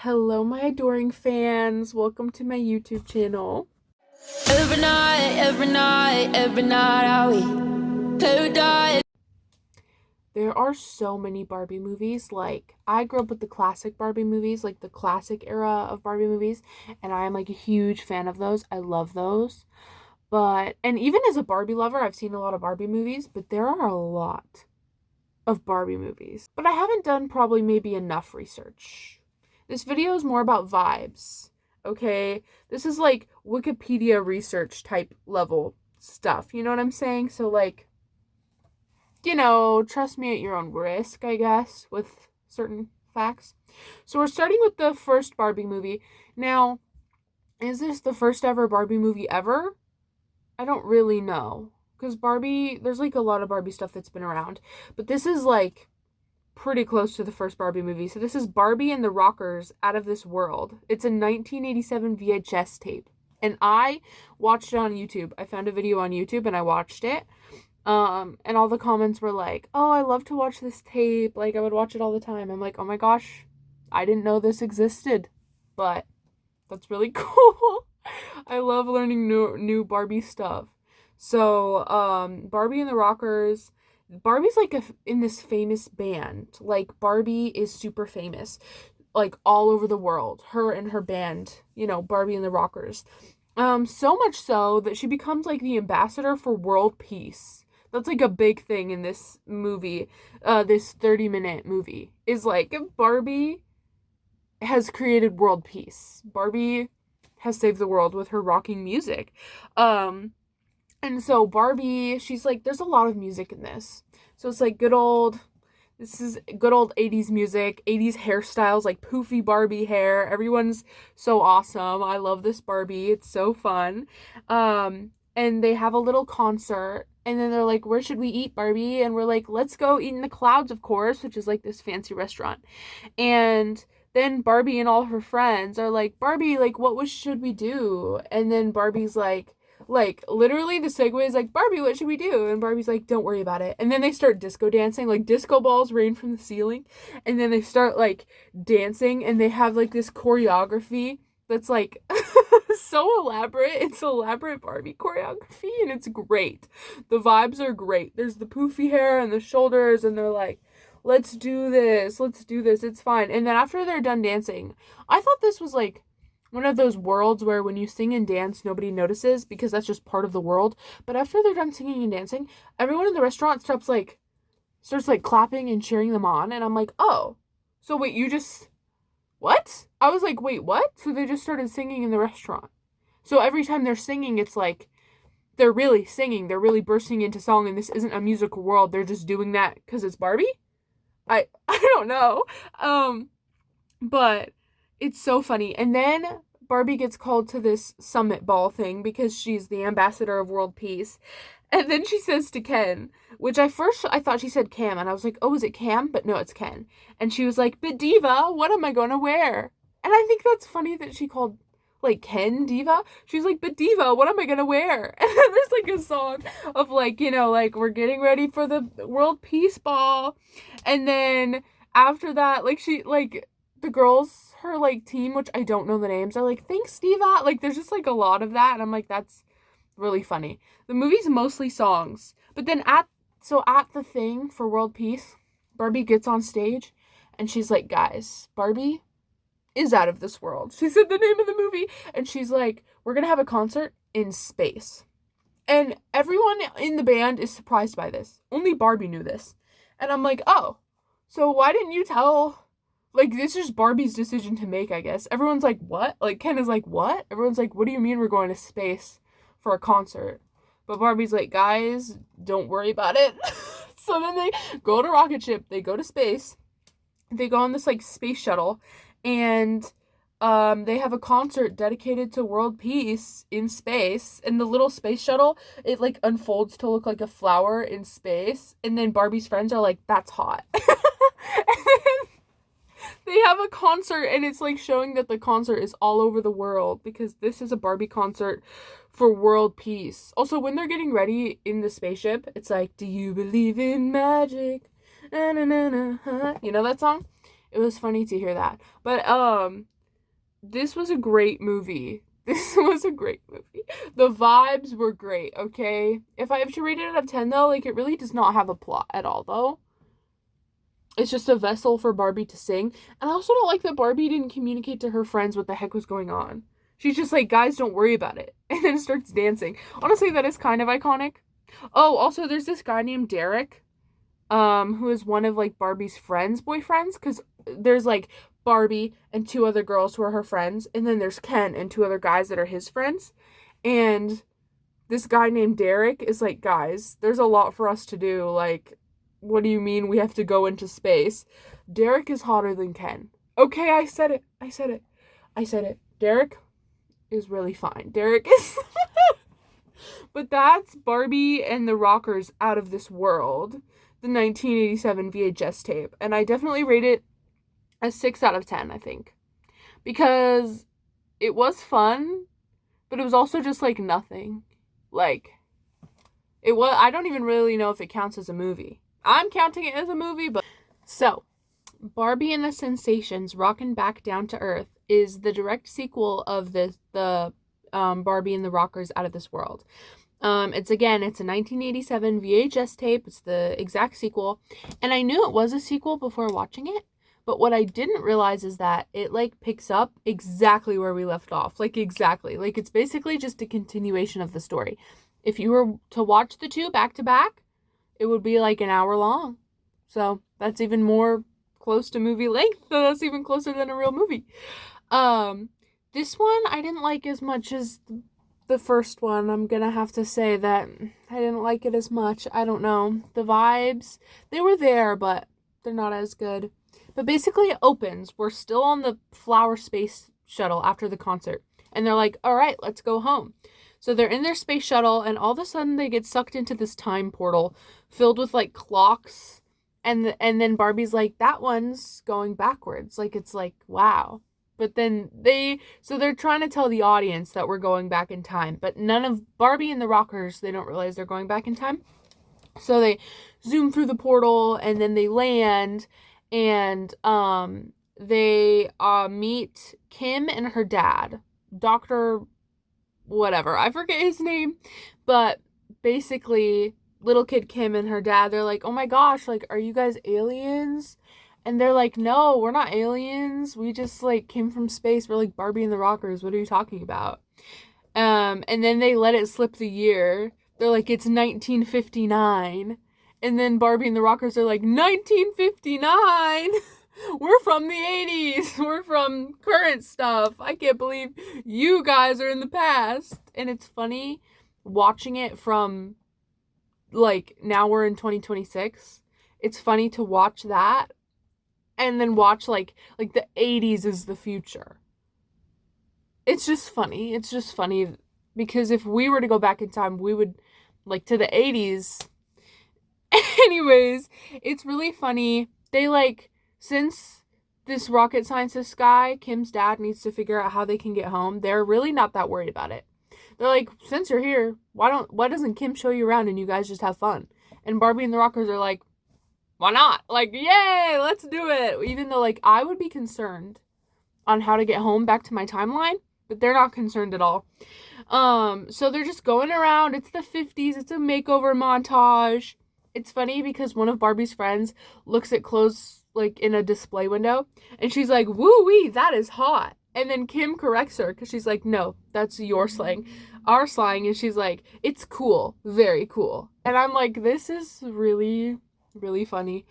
Hello, my adoring fans. Welcome to my YouTube channel. Every night, I we paradise. There are so many Barbie movies. Like, I grew up with the classic Barbie movies, like the classic era of Barbie movies, and I am like a huge fan of those. I love those. And even as a Barbie lover, I've seen a lot of Barbie movies, but there are a lot of Barbie movies. But I haven't done probably maybe enough research. This video is more about vibes, okay? This is like Wikipedia research type level stuff, you know what I'm saying? So, like, trust me at your own risk, I guess, with certain facts. So, we're starting with the first Barbie movie. Now, is this the first ever Barbie movie ever? I don't really know. Because Barbie, there's like a lot of Barbie stuff that's been around. But this is like pretty close to the first Barbie movie. So this is Barbie and the Rockers Out of This World. It's a 1987 VHS tape. And I watched it on YouTube. I found a video on YouTube and I watched it. And all the comments were like, "Oh, I love to watch this tape. Like, I would watch it all the time." I'm like, "Oh my gosh, I didn't know this existed." But that's really cool. I love learning new Barbie stuff. So, Barbie and the Rockers. Barbie's like in this famous band. Like, Barbie is super famous, like all over the world. Her and her band, Barbie and the Rockers. So much so that she becomes like the ambassador for world peace. That's like a big thing in this movie. This 30-minute movie is like Barbie has created world peace. Barbie has saved the world with her rocking music. And so Barbie, she's like, there's a lot of music in this. So it's like this is good old 80s music, 80s hairstyles, like poofy Barbie hair. Everyone's so awesome. I love this Barbie. It's so fun. And they have a little concert. And then they're like, where should we eat, Barbie? And we're like, let's go eat in the Clouds, of course, which is like this fancy restaurant. And then Barbie and all her friends are like, Barbie, like, should we do? And then Barbie's like, literally the segue is like, Barbie, what should we do? And Barbie's like, don't worry about it. And then they start disco dancing, like disco balls rain from the ceiling. And then they start like dancing and they have like this choreography that's like so elaborate. It's elaborate Barbie choreography and it's great. The vibes are great. There's the poofy hair and the shoulders and they're like, let's do this, it's fine. And then after they're done dancing, I thought this was like one of those worlds where when you sing and dance, nobody notices because that's just part of the world. But after they're done singing and dancing, everyone in the restaurant starts clapping and cheering them on. And I'm like, oh, so wait, what? I was like, wait, what? So they just started singing in the restaurant. So every time they're singing, it's like, they're really singing. They're really bursting into song. And this isn't a musical world. They're just doing that because it's Barbie? I don't know. But it's so funny. And then Barbie gets called to this summit ball thing because she's the ambassador of world peace. And then she says to Ken, which I thought she said Cam, and I was like, oh, is it Cam? But no, it's Ken. And she was like, but Diva, what am I gonna wear? And I think that's funny that she called like Ken Diva. She's like, but Diva, what am I gonna wear? And then there's like a song of like, like we're getting ready for the world peace ball. And then after that, like the girls, her like team, which I don't know the names, are like, thanks, Diva. Like there's just like a lot of that, and I'm like, that's really funny. The movie's mostly songs, but then at the thing for world peace, Barbie gets on stage, and she's like, guys, Barbie is out of this world. She said the name of the movie, and she's like, we're gonna have a concert in space. And everyone in the band is surprised by this. Only Barbie knew this. And I'm like, oh, so why didn't you tell? Like, this is Barbie's decision to make, I guess. Everyone's like, what? Like, Ken is like, what? Everyone's like, what do you mean we're going to space for a concert? But Barbie's like, guys, don't worry about it. So then they go to rocket ship. They go to space. They go on this, like, space shuttle. And they have a concert dedicated to world peace in space. And the little space shuttle, it, like, unfolds to look like a flower in space. And then Barbie's friends are like, that's hot. And then they have a concert, and it's, like, showing that the concert is all over the world. Because this is a Barbie concert for world peace. Also, when they're getting ready in the spaceship, it's like, do you believe in magic? Na, na, na, na, huh? You know that song? It was funny to hear that. But this was a great movie. This was a great movie. The vibes were great, okay? If I have to rate it out of 10 though, like it really does not have a plot at all though. It's just a vessel for Barbie to sing. And I also don't like that Barbie didn't communicate to her friends what the heck was going on. She's just like, guys, don't worry about it. And then starts dancing. Honestly, that is kind of iconic. Oh, also, there's this guy named Derek, who is one of like Barbie's friends' boyfriends. Because there's like Barbie and two other girls who are her friends. And then there's Ken and two other guys that are his friends. And this guy named Derek is like, guys, there's a lot for us to do. Like, what do you mean we have to go into space? Derek is hotter than Ken. Okay, I said it. I said it. I said it. Derek is really fine. Derek is... But that's Barbie and the Rockers Out of This World, the 1987 VHS tape. And I definitely rate it a 6 out of 10, I think. Because it was fun, but it was also just like nothing. Like, it was... I don't even really know if it counts as a movie. I'm counting it as a movie, but... So, Barbie and the Sensations, Rockin' Back Down to Earth is the direct sequel of the Barbie and the Rockers Out of This World. It's a 1987 VHS tape. It's the exact sequel. And I knew it was a sequel before watching it. But what I didn't realize is that it, like, picks up exactly where we left off. Like, exactly. Like, it's basically just a continuation of the story. If you were to watch the two back to back, it would be, like, an hour long. So, that's even more close to movie length. So that's even closer than a real movie. This one I didn't like as much as the first one. I'm gonna have to say that I didn't like it as much. I don't know. The vibes, they were there, but they're not as good. But basically it opens. We're still on the Flower Space Shuttle after the concert. And they're like, all right, let's go home. So they're in their space shuttle, and all of a sudden they get sucked into this time portal filled with, like, clocks. And then Barbie's like, that one's going backwards. Like, it's like, wow. But then they're trying to tell the audience that we're going back in time. But none of Barbie and the Rockers, they don't realize they're going back in time. So they zoom through the portal, and then they land, and they meet Kim and her dad, Dr. whatever. I forget his name. But basically, little kid Kim and her dad, they're like, oh my gosh, like, are you guys aliens? And they're like, no, we're not aliens. We just, like, came from space. We're like Barbie and the Rockers. What are you talking about? And then they let it slip the year. They're like, it's 1959. And then Barbie and the Rockers are like, 1959? We're from the 80s. We're from current stuff. I can't believe you guys are in the past. And it's funny watching it from, like, now we're in 2026. It's funny to watch that and then watch like the 80s is the future. It's just funny. It's just funny because if we were to go back in time, we would, like, to the 80s. Anyways, it's really funny. They, like, since this rocket scientist guy, Kim's dad, needs to figure out how they can get home, they're really not that worried about it. They're like, since you're here, why doesn't Kim show you around and you guys just have fun? And Barbie and the Rockers are like, why not? Like, yay, let's do it. Even though, like, I would be concerned on how to get home back to my timeline, but they're not concerned at all. So they're just going around. It's the 50s. It's a makeover montage. It's funny because one of Barbie's friends looks at clothes, like, in a display window, and she's like, woo-wee, that is hot. And then Kim corrects her because she's like, no, that's your slang. Our slang, and she's like, it's cool. Very cool. And I'm like, this is really, really funny.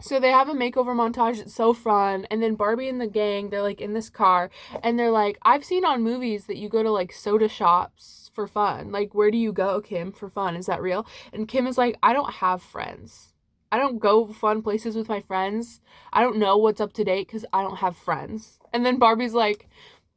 So they have a makeover montage. It's so fun. And then Barbie and the gang, they're, like, in this car, and they're like, I've seen on movies that you go to, like, soda shops for fun. Like, where do you go, Kim, for fun? Is that real? And Kim is like, I don't have friends. I don't go fun places with my friends. I don't know what's up to date because I don't have friends. And then Barbie's like,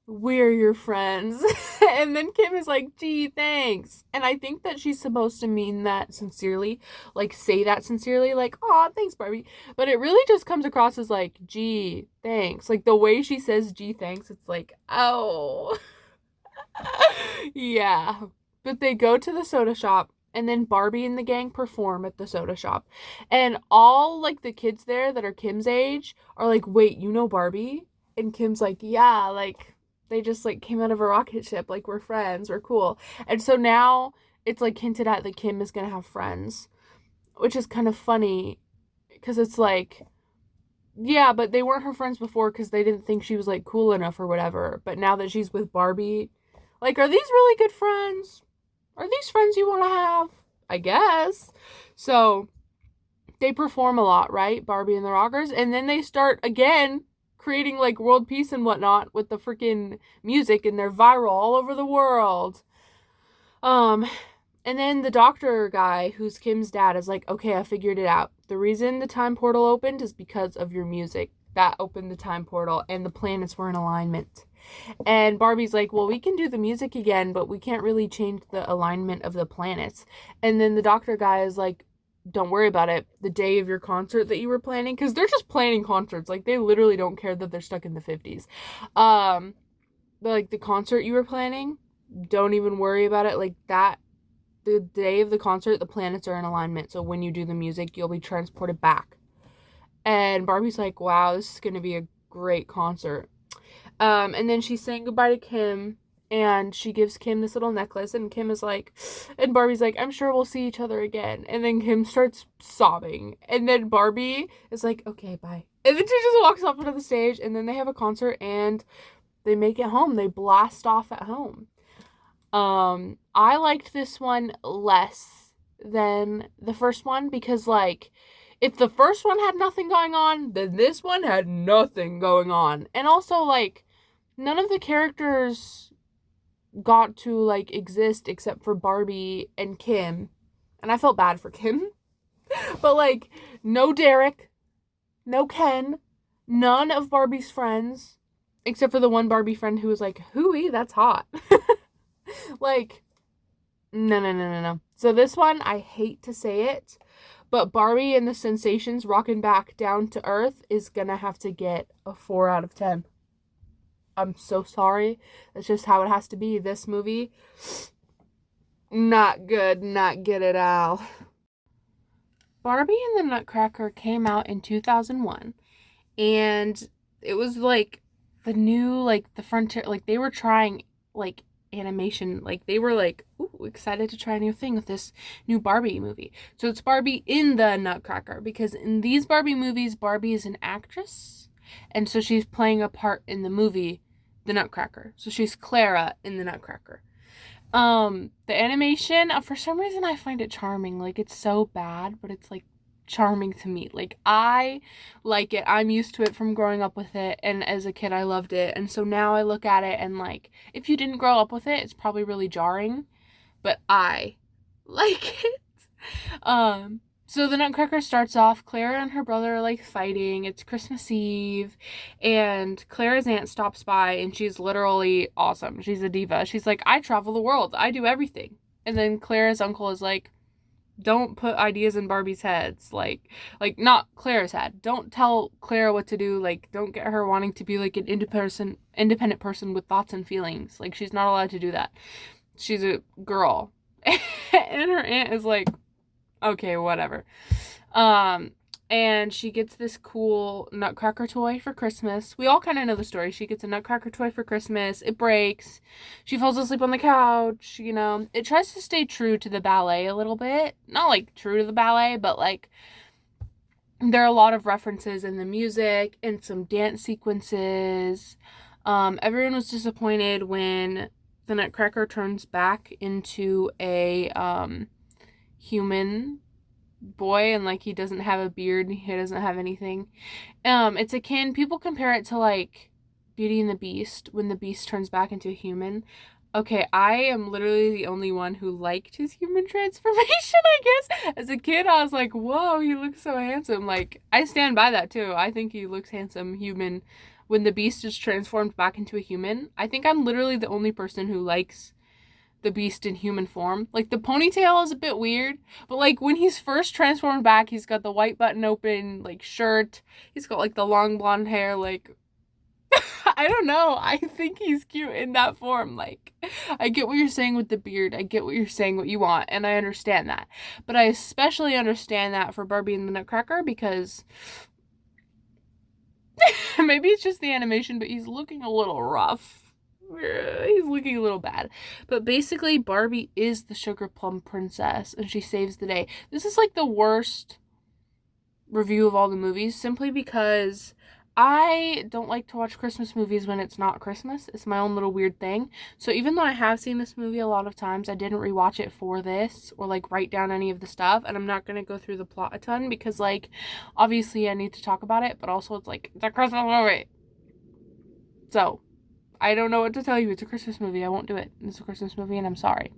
we're your friends. And then Kim is like, gee, thanks. And I think that she's supposed to mean that sincerely, like, say that sincerely, like, aw, thanks, Barbie. But it really just comes across as like, gee, thanks. Like, the way she says gee, thanks, it's like, oh. Yeah. But they go to the soda shop, and then Barbie and the gang perform at the soda shop. And all like the kids there that are Kim's age are like, "Wait, you know Barbie?" And Kim's like, "Yeah, like they just like came out of a rocket ship, like we're friends, we're cool." And so now it's like hinted at that Kim is going to have friends, which is kind of funny because it's like, yeah, but they weren't her friends before because they didn't think she was like cool enough or whatever. But now that she's with Barbie, like, are these really good friends? Are these friends you want to have? I guess. So they perform a lot, right? Barbie and the Rockers. And then they start again creating like world peace and whatnot with the freaking music, and they're viral all over the world. Um, and then the doctor guy, who's Kim's dad, is like, okay, I figured it out. The reason the time portal opened is because of your music. That opened the time portal, and the planets were in alignment. And Barbie's like, well, we can do the music again, but we can't really change the alignment of the planets. And then the doctor guy is like, don't worry about it. The day of your concert that you were planning, because they're just planning concerts. Like, they literally don't care that they're stuck in the 50s. Like, the concert you were planning, don't even worry about it. Like, that, the day of the concert, the planets are in alignment. So when you do the music, you'll be transported back. And Barbie's like, wow, this is going to be a great concert. And then she's saying goodbye to Kim, and she gives Kim this little necklace, and Kim is like, and Barbie's like, I'm sure we'll see each other again. And then Kim starts sobbing, and then Barbie is like, okay, bye. And then she just walks off onto the stage, and then they have a concert, and they make it home. They blast off at home. I liked this one less than the first one because, like, if the first one had nothing going on, then this one had nothing going on. And also, like, none of the characters got to, like, exist except for Barbie and Kim. And I felt bad for Kim. But, like, no Derek, no Ken, none of Barbie's friends, except for the one Barbie friend who was like, hooey, that's hot. Like, no. So this one, I hate to say it, but Barbie and the Sensations rocking back down to earth is gonna have to get a 4 out of 10. I'm so sorry. That's just how it has to be. This movie, not good at all. Barbie and the Nutcracker came out in 2001, and it was like the new, like, the frontier, like, they were trying, like, animation, like, they were like, ooh, excited to try a new thing with this new Barbie movie. So it's Barbie in the Nutcracker, because in these Barbie movies, Barbie is an actress, and so she's playing a part in the movie The Nutcracker. So she's Clara in the Nutcracker. The animation, for some reason I find it charming. Like, it's so bad, but it's like charming to me. Like, I like it. I'm used to it from growing up with it, and as a kid I loved it. And so now I look at it and, like, if you didn't grow up with it, it's probably really jarring, but I like it. So the Nutcracker starts off, Clara and her brother are, like, fighting. It's Christmas Eve, and Clara's aunt stops by, and she's literally awesome. She's a diva. She's like, I travel the world. I do everything. And then Clara's uncle is like, don't put ideas in Barbie's heads. Like, not Clara's head. Don't tell Clara what to do. Like, don't get her wanting to be, like, an independent person with thoughts and feelings. Like, she's not allowed to do that. She's a girl. And her aunt is like, okay, whatever. And she gets this cool Nutcracker toy for Christmas. We all kind of know the story. She gets a Nutcracker toy for Christmas. It breaks. She falls asleep on the couch, you know. It tries to stay true to the ballet a little bit. Not, like, true to the ballet, but, like, there are a lot of references in the music and some dance sequences. Everyone was disappointed when the Nutcracker turns back into a, human boy, and, like, he doesn't have a beard, he doesn't have anything. It's akin, people compare it to, like, Beauty and the Beast, when the Beast turns back into a human. Okay, I am literally the only one who liked his human transformation, I guess. As a kid, I was like, whoa, he looks so handsome. Like, I stand by that, too. I think he looks handsome, human, when the Beast is transformed back into a human. I think I'm literally the only person who likes the Beast in human form. Like, the ponytail is a bit weird, but, like, when he's first transformed back, he's got the white button open, like, shirt. He's got, like, the long blonde hair, like, I don't know. I think he's cute in that form. Like, I get what you're saying with the beard. I get what you're saying, what you want, and I understand that. But I especially understand that for Barbie and the Nutcracker because maybe it's just the animation, but he's looking a little rough. He's looking a little bad. But basically, Barbie is the sugar plum princess, and she saves the day. This is like the worst review of all the movies simply because I don't like to watch Christmas movies when it's not Christmas. It's my own little weird thing. So even though I have seen this movie a lot of times, I didn't rewatch it for this or like write down any of the stuff. And I'm not going to go through the plot a ton because like obviously I need to talk about it, but also it's like it's a Christmas movie. So I don't know what to tell you. It's a Christmas movie. I won't do it. It's a Christmas movie and I'm sorry.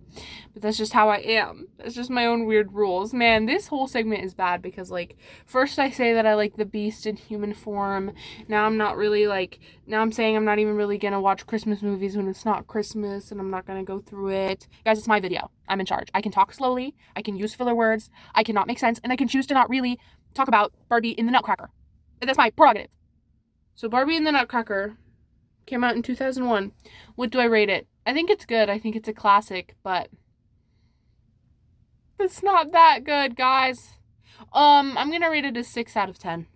But that's just how I am. That's just my own weird rules. Man, this whole segment is bad because, like, first I say that I like the Beast in human form. Now I'm not really, like, now I'm saying I'm not even really gonna watch Christmas movies when it's not Christmas and I'm not gonna go through it. Guys, it's my video. I'm in charge. I can talk slowly. I can use filler words. I cannot make sense. And I can choose to not really talk about Barbie in the Nutcracker. That's my prerogative. So Barbie in the Nutcracker came out in 2001. What do I rate it? I think it's good. I think it's a classic, but it's not that good, guys. I'm gonna rate it a 6 out of 10.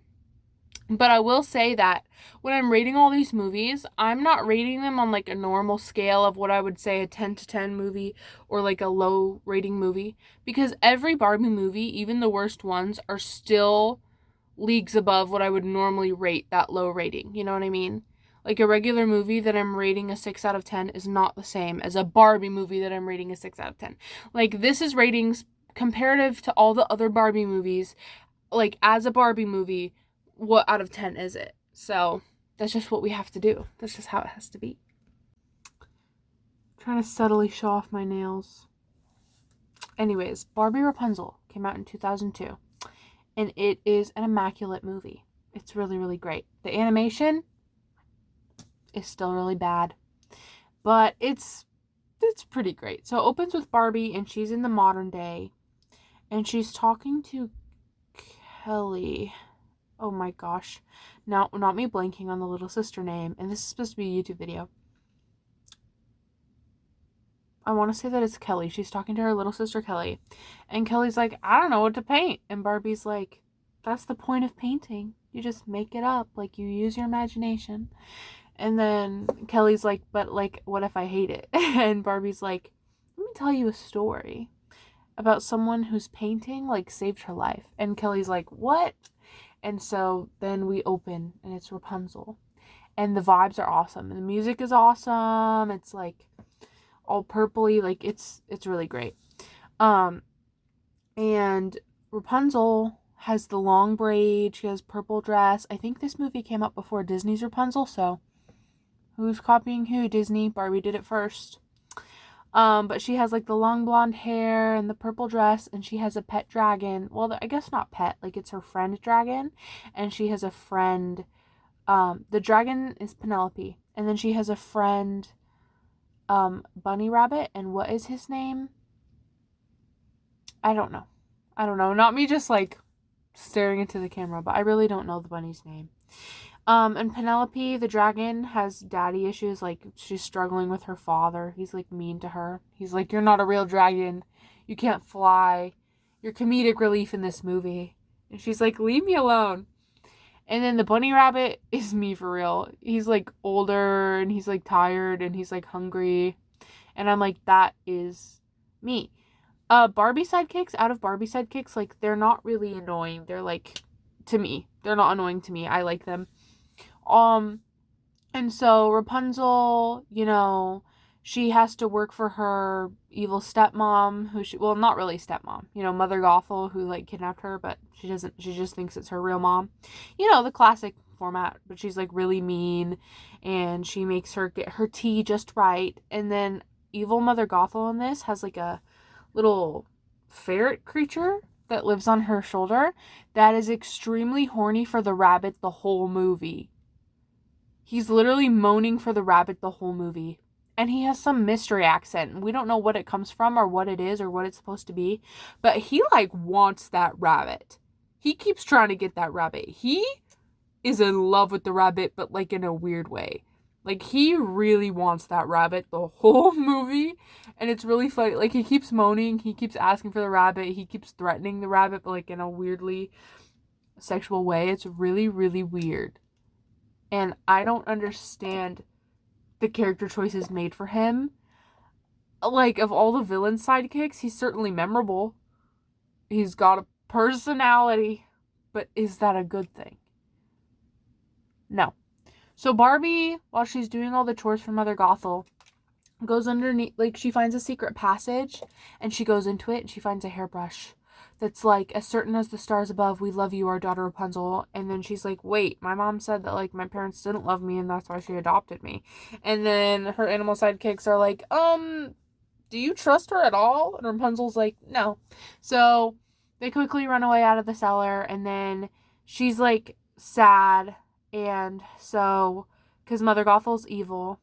But I will say that when I'm rating all these movies, I'm not rating them on like a normal scale of what I would say a 10 to 10 movie or like a low rating movie. Because every Barbie movie, even the worst ones, are still leagues above what I would normally rate that low rating. You know what I mean? Like a regular movie that I'm rating a 6 out of 10 is not the same as a Barbie movie that I'm rating a 6 out of 10. Like this is ratings comparative to all the other Barbie movies. Like as a Barbie movie, what out of 10 is it? So that's just what we have to do. That's just how it has to be. I'm trying to subtly show off my nails. Anyways, Barbie Rapunzel came out in 2002. And it is an immaculate movie. It's really, really great. The animation is still really bad, but it's pretty great. So it opens with Barbie and she's in the modern day and she's talking to Kelly. Oh my gosh. Now, not me blanking on the little sister name, and this is supposed to be a YouTube video. I want to say that it's Kelly. She's talking to her little sister Kelly, and Kelly's like, I don't know what to paint, and Barbie's like, that's the point of painting. You just make it up, like you use your imagination. And then Kelly's like, but like, what if I hate it? And Barbie's like, let me tell you a story about someone whose painting like saved her life. And Kelly's like, what? And so then we open and it's Rapunzel. And the vibes are awesome. And the music is awesome. It's like all purpley. Like it's really great. And Rapunzel has the long braid. She has purple dress. I think this movie came out before Disney's Rapunzel, so who's copying who? Disney. Barbie did it first. But she has like the long blonde hair and the purple dress, and she has a pet dragon. Well, I guess not pet, like it's her friend dragon, and she has a friend. The dragon is Penelope, and then she has a friend, bunny rabbit, and what is his name? I don't know. Not me just like staring into the camera, but I really don't know the bunny's name. And Penelope, the dragon, has daddy issues. Like, she's struggling with her father. He's, like, mean to her. He's like, you're not a real dragon. You can't fly. You're comedic relief in this movie. And she's like, leave me alone. And then the bunny rabbit is me for real. He's, like, older, and he's, like, tired, and he's, like, hungry. And I'm like, that is me. Barbie sidekicks, out of Barbie sidekicks, like, they're not really annoying. They're, like, to me. They're not annoying to me. I like them. And so Rapunzel, you know, she has to work for her evil stepmom, well, not really stepmom, you know, Mother Gothel, who, like, kidnapped her, but she just thinks it's her real mom. You know, the classic format, but she's, like, really mean, and she makes her get her tea just right, and then evil Mother Gothel in this has, like, a little ferret creature that lives on her shoulder that is extremely horny for the rabbit the whole movie. He's literally moaning for the rabbit the whole movie. And he has some mystery accent. We don't know what it comes from or what it is or what it's supposed to be. But he, like, wants that rabbit. He keeps trying to get that rabbit. He is in love with the rabbit, but like in a weird way. Like he really wants that rabbit the whole movie, and it's really funny. Like he keeps moaning, he keeps asking for the rabbit, he keeps threatening the rabbit, but like in a weirdly sexual way. It's really, really weird. And I don't understand the character choices made for him. Like, of all the villain sidekicks, he's certainly memorable. He's got a personality. But is that a good thing? No. So Barbie, while she's doing all the chores for Mother Gothel, goes underneath, like, she finds a secret passage, and she goes into it, and she finds a hairbrush that's like, as certain as the stars above, we love you, our daughter Rapunzel. And then she's like, wait, my mom said that, like, my parents didn't love me, and that's why she adopted me. And then her animal sidekicks are like, do you trust her at all? And Rapunzel's like, no. So they quickly run away out of the cellar, and then she's like sad, and so because Mother Gothel's evil,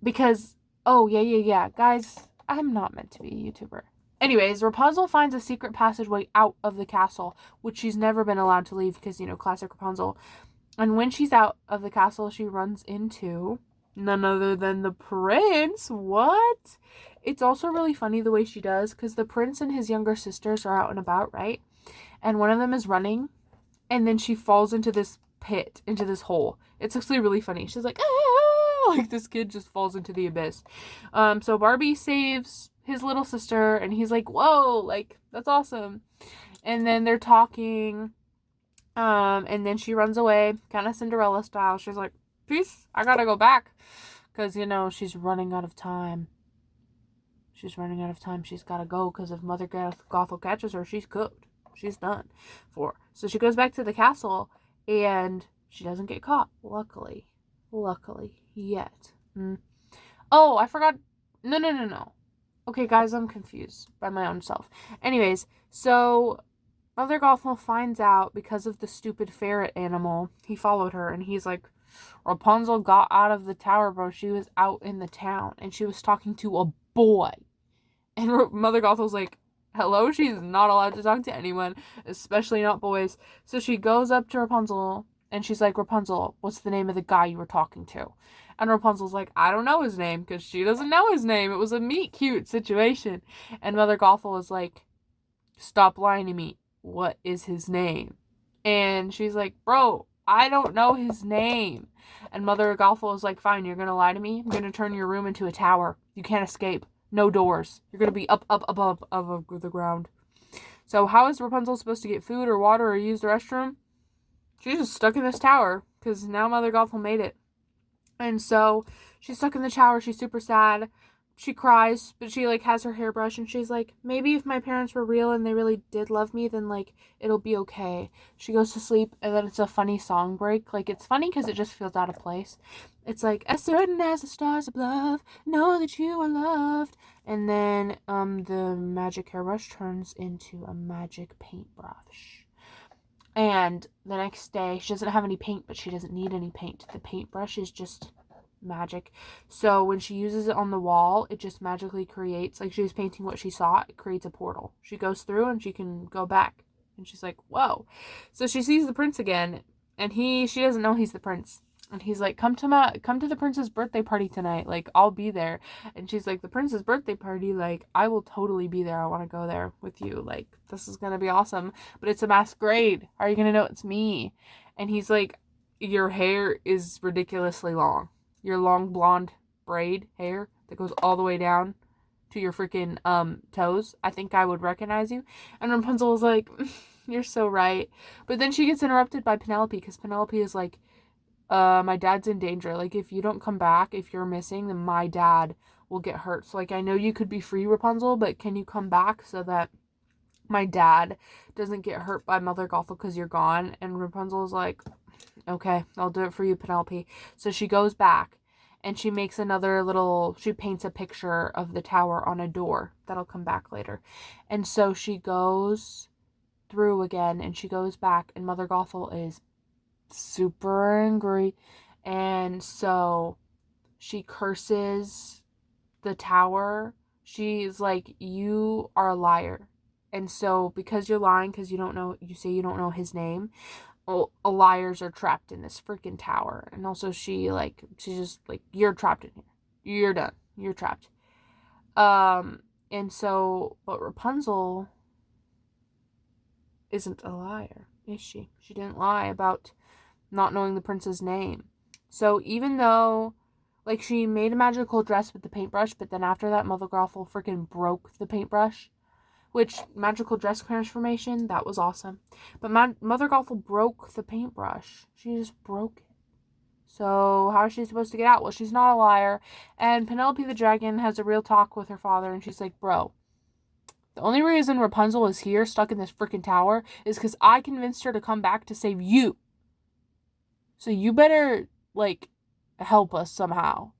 because oh yeah, guys, I'm not meant to be a YouTuber. Anyways, Rapunzel finds a secret passageway out of the castle, which she's never been allowed to leave because, you know, classic Rapunzel. And when she's out of the castle, she runs into none other than the prince. What? It's also really funny the way she does, because the prince and his younger sisters are out and about, right? And one of them is running, and then she falls into this pit, into this hole. It's actually really funny. She's like, ah! Like this kid just falls into the abyss. So Barbie saves his little sister, and he's like, whoa, like, that's awesome. And then they're talking, and then she runs away, kind of Cinderella style. She's like, peace, I gotta go back. Because, you know, she's running out of time. She's running out of time. She's gotta go, because if Mother Gothel catches her, she's cooked. She's done for. So she goes back to the castle, and she doesn't get caught. Luckily. Yet. Oh, I forgot. No. Okay, guys, I'm confused by my own self. Anyways, so Mother Gothel finds out because of the stupid ferret animal. He followed her, and he's like, Rapunzel got out of the tower, bro. She was out in the town, and she was talking to a boy. And Mother Gothel's like, hello? She's not allowed to talk to anyone, especially not boys. So she goes up to Rapunzel, and she's like, Rapunzel, what's the name of the guy you were talking to? And Rapunzel's like, I don't know his name, because she doesn't know his name. It was a meet cute situation. And Mother Gothel is like, stop lying to me. What is his name? And she's like, bro, I don't know his name. And Mother Gothel is like, fine, you're going to lie to me? I'm going to turn your room into a tower. You can't escape. No doors. You're going to be up above the ground. So how is Rapunzel supposed to get food or water or use the restroom? She's just stuck in this tower, because now Mother Gothel made it. And so she's stuck in the tower. She's super sad. She cries, but she like has her hairbrush, and she's like, maybe if my parents were real and they really did love me, then like it'll be okay. She goes to sleep, and then it's a funny song break. Like, it's funny because it just feels out of place. It's like, as certain as the stars above, know that you are loved. And then the magic hairbrush turns into a magic paintbrush. And the next day, she doesn't have any paint, but she doesn't need any paint. The paintbrush is just magic. So when she uses it on the wall, it just magically creates, like she was painting what she saw, it creates a portal. She goes through, and she can go back. And she's like, whoa. So she sees the prince again, and she doesn't know he's the prince. And he's like, come to the prince's birthday party tonight. Like, I'll be there. And she's like, the prince's birthday party? Like, I will totally be there. I want to go there with you. Like, this is going to be awesome. But it's a masquerade. How are you going to know it's me? And he's like, your hair is ridiculously long. Your long blonde braid hair that goes all the way down to your freaking toes. I think I would recognize you. And Rapunzel was like, you're so right. But then she gets interrupted by Penelope, because Penelope is like, my dad's in danger. Like, if you don't come back, if you're missing, then my dad will get hurt. So, like, I know you could be free, Rapunzel, but can you come back so that my dad doesn't get hurt by Mother Gothel because you're gone? And Rapunzel is like, okay, I'll do it for you, Penelope. So she goes back, and she makes she paints a picture of the tower on a door. That'll come back later. And so she goes through again, and she goes back, and Mother Gothel is super angry, and so she curses the tower. She's like, you are a liar, and so because you're lying, because you say you don't know his name, liars are trapped in this freaking tower. And also she's just like, you're trapped in here. You're done. You're trapped. And so, but Rapunzel isn't a liar, is she? She didn't lie about not knowing the prince's name. So even though, like, she made a magical dress with the paintbrush, but then after that, Mother Gothel freaking broke the paintbrush. Which, magical dress transformation, that was awesome. But Mother Gothel broke the paintbrush. She just broke it. So how is she supposed to get out? Well, she's not a liar. And Penelope the dragon has a real talk with her father, and she's like, bro, the only reason Rapunzel is here, stuck in this freaking tower, is because I convinced her to come back to save you. So you better, like, help us somehow.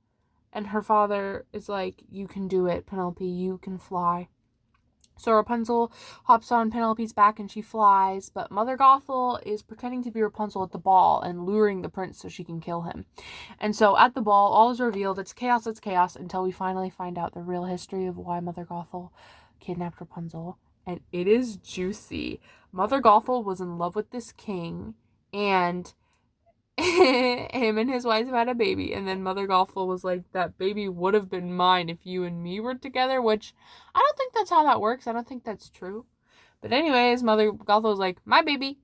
And her father is like, you can do it, Penelope. You can fly. So Rapunzel hops on Penelope's back and she flies, but Mother Gothel is pretending to be Rapunzel at the ball and luring the prince so she can kill him. And so at the ball, all is revealed. It's chaos, until we finally find out the real history of why Mother Gothel kidnapped Rapunzel. And it is juicy. Mother Gothel was in love with this king, and him and his wife had a baby, and then Mother Gothel was like, that baby would have been mine if you and me were together, which I don't think that's how that works. I don't think that's true. But anyways, Mother Gothel was like, my baby.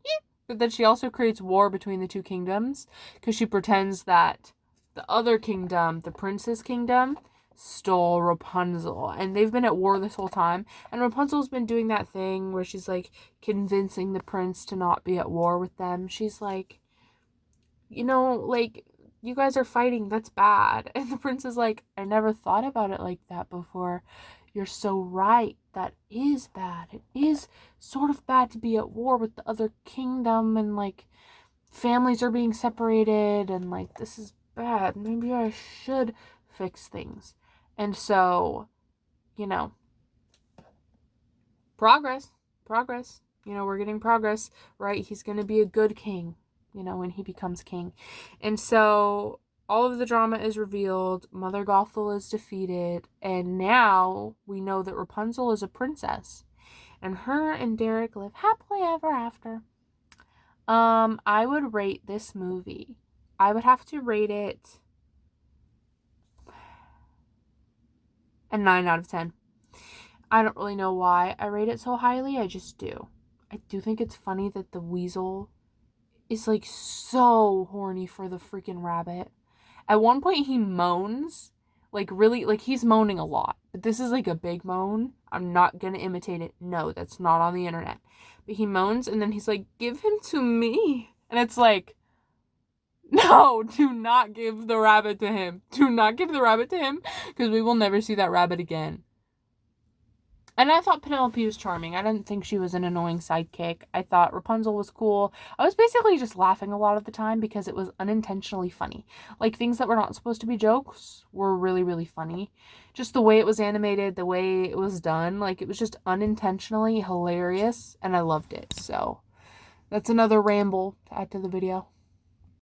But then she also creates war between the two kingdoms because she pretends that the other kingdom, the prince's kingdom, stole Rapunzel, and they've been at war this whole time. And Rapunzel's been doing that thing where she's like convincing the prince to not be at war with them. She's like, like, you guys are fighting, that's bad. And the prince is like, I never thought about it like that before. You're so right. That is bad. It is sort of bad to be at war with the other kingdom, and, like, families are being separated, and, like, this is bad. Maybe I should fix things. And so, progress. We're getting progress, right? He's going to be a good king, when he becomes king. And so all of the drama is revealed. Mother Gothel is defeated. And now we know that Rapunzel is a princess. And her and Derek live happily ever after. I would rate this movie. I would have to rate it a 9 out of 10. I don't really know why I rate it so highly. I just do. I do think it's funny that the weasel is, like, so horny for the freaking rabbit. At one point he moans, like, really, like, he's moaning a lot, but this is like a big moan. I'm not gonna imitate it. No, that's not on the internet. But he moans, and then he's like, give him to me. And it's like, no, do not give the rabbit to him. Do not give the rabbit to him, because we will never see that rabbit again. And I thought Penelope was charming. I didn't think she was an annoying sidekick. I thought Rapunzel was cool. I was basically just laughing a lot of the time because it was unintentionally funny. Like, things that were not supposed to be jokes were really, really funny. Just the way it was animated, the way it was done, like, it was just unintentionally hilarious, and I loved it. So that's another ramble to add to the video.